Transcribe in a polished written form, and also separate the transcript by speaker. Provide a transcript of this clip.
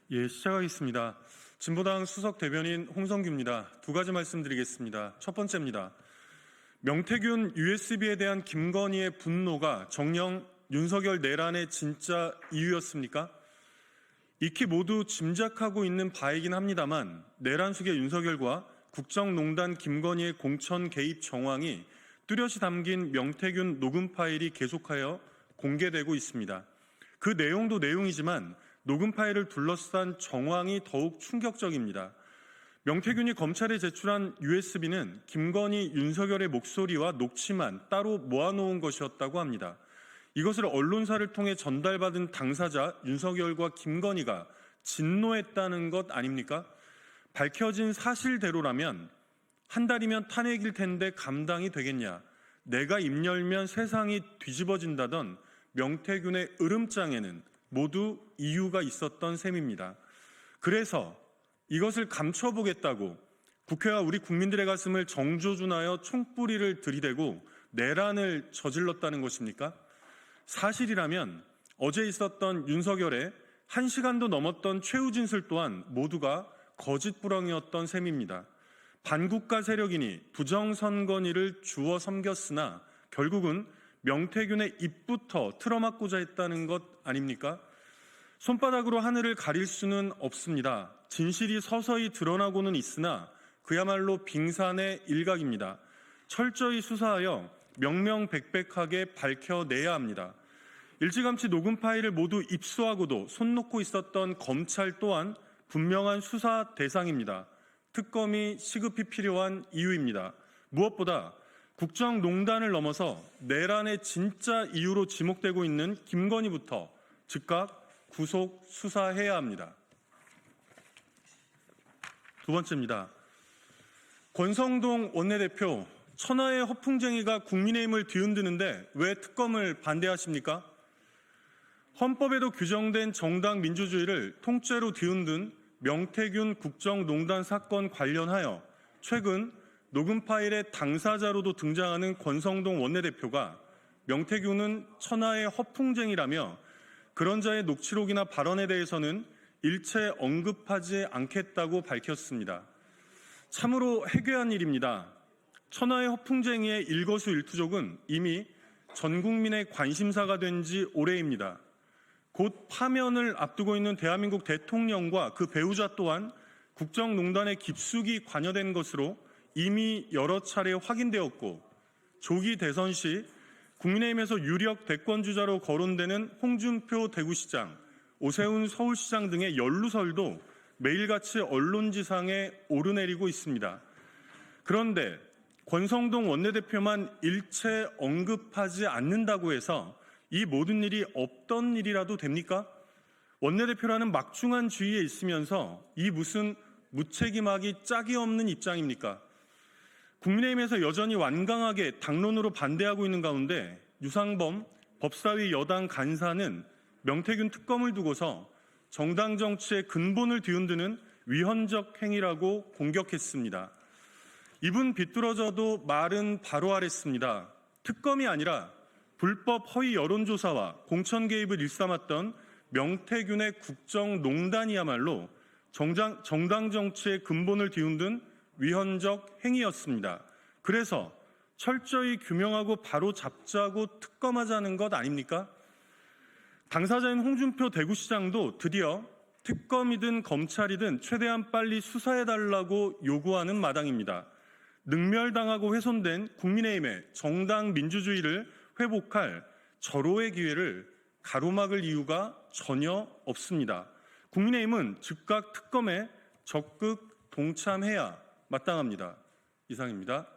Speaker 1: 시작하겠습니다. 진보당 수석 대변인 홍성규입니다. 두 가지 말씀드리겠습니다. 첫 번째입니다. 명태균 USB에 대한 김건희의 분노가 정녕 윤석열 내란의 진짜 이유였습니까? 익히 모두 짐작하고 있는 바이긴 합니다만 내란 속의 윤석열과 국정농단 김건희의 공천 개입 정황이 뚜렷이 담긴 명태균 녹음 파일이 계속하여 공개되고 있습니다. 그 내용도 내용이지만 녹음 파일을 둘러싼 정황이 더욱 충격적입니다. 명태균이 검찰에 제출한 USB는 김건희, 윤석열의 목소리와 녹취만 따로 모아놓은 것이었다고 합니다. 이것을 언론사를 통해 전달받은 당사자 윤석열과 김건희가 진노했다는 것 아닙니까? 밝혀진 사실대로라면 한 달이면 탄핵일 텐데 감당이 되겠냐? 내가 입 열면 세상이 뒤집어진다던 명태균의 으름장에는 모두 이유가 있었던 셈입니다. 그래서 이것을 감춰보겠다고 국회와 우리 국민들의 가슴을 정조준하여 총뿌리를 들이대고 내란을 저질렀다는 것입니까? 사실이라면 어제 있었던 윤석열의 1시간도 넘었던 최후 진술 또한 모두가 거짓부렁이었던 셈입니다. 반국가 세력이니 부정선거니를 주워 섬겼으나 결국은 명태균의 입부터 틀어막고자 했다는 것 아닙니까? 손바닥으로 하늘을 가릴 수는 없습니다. 진실이 서서히 드러나고는 있으나 그야말로 빙산의 일각입니다. 철저히 수사하여 명명백백하게 밝혀내야 합니다. 일찌감치 녹음 파일을 모두 입수하고도 손 놓고 있었던 검찰 또한 분명한 수사 대상입니다. 특검이 시급히 필요한 이유입니다. 무엇보다 국정농단을 넘어서 내란의 진짜 이유로 지목되고 있는 김건희부터 즉각 구속 수사해야 합니다. 두 번째입니다. 권성동 원내대표, 천하의 허풍쟁이가 국민의힘을 뒤흔드는데 왜 특검을 반대하십니까? 헌법에도 규정된 정당 민주주의를 통째로 뒤흔든 명태균 국정농단 사건 관련하여 최근 녹음 파일의 당사자로도 등장하는 권성동 원내대표가 명태균은 천하의 허풍쟁이라며 그런 자의 녹취록이나 발언에 대해서는 일체 언급하지 않겠다고 밝혔습니다. 참으로 해괴한 일입니다. 천하의 허풍쟁이의 일거수일투족은 이미 전 국민의 관심사가 된 지 오래입니다. 곧 파면을 앞두고 있는 대한민국 대통령과 그 배우자 또한 국정농단에 깊숙이 관여된 것으로 이미 여러 차례 확인되었고 조기 대선 시 국민의힘에서 유력 대권주자로 거론되는 홍준표 대구시장, 오세훈 서울시장 등의 연루설도 매일같이 언론지상에 오르내리고 있습니다. 그런데 권성동 원내대표만 일체 언급하지 않는다고 해서 이 모든 일이 없던 일이라도 됩니까? 원내대표라는 막중한 지위에 있으면서 이 무슨 무책임하기 짝이 없는 입장입니까? 국민의힘에서 여전히 완강하게 당론으로 반대하고 있는 가운데 유상범 법사위 여당 간사는 명태균 특검을 두고서 정당 정치의 근본을 뒤흔드는 위헌적 행위라고 공격했습니다. 입은 비뚤어져도 말은 바로 하랬습니다. 특검이 아니라 불법 허위 여론조사와 공천 개입을 일삼았던 명태균의 국정농단이야말로 정당 정치의 근본을 뒤흔든 위헌적 행위였습니다. 그래서 철저히 규명하고 바로 잡자고 특검하자는 것 아닙니까? 당사자인 홍준표 대구시장도 드디어 특검이든 검찰이든 최대한 빨리 수사해달라고 요구하는 마당입니다. 능멸당하고 훼손된 국민의힘의 정당 민주주의를 회복할 절호의 기회를 가로막을 이유가 전혀 없습니다. 국민의힘은 즉각 특검에 적극 동참해야 마땅합니다. 이상입니다.